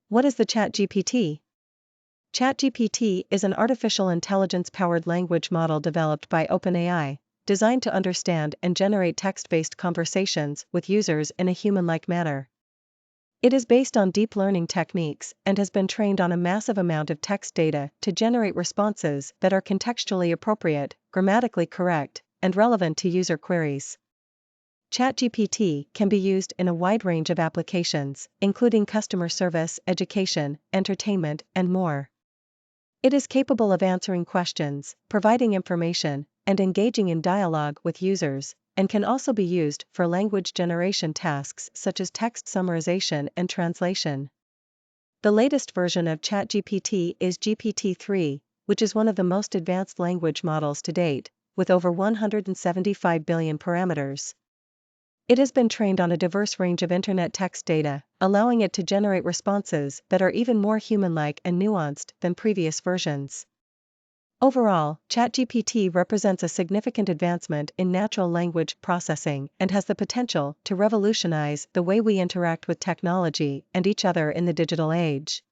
What is the ChatGPT? ChatGPT is an artificial intelligence-powered language model developed by OpenAI, designed to understand and generate text-based conversations with users in a human-like manner. It is based on deep learning techniques and has been trained on a massive amount of text data to generate responses that are contextually appropriate, grammatically correct, and relevant to user queries. ChatGPT can be used in a wide range of applications, including customer service, education, entertainment, and more. It is capable of answering questions, providing information, and engaging in dialogue with users, and can also be used for language generation tasks such as text summarization and translation. The latest version of ChatGPT is GPT-3, which is one of the most advanced language models to date, with over 175 billion parameters. It has been trained on a diverse range of internet text data, allowing it to generate responses that are even more human-like and nuanced than previous versions. Overall, ChatGPT represents a significant advancement in natural language processing and has the potential to revolutionize the way we interact with technology and each other in the digital age.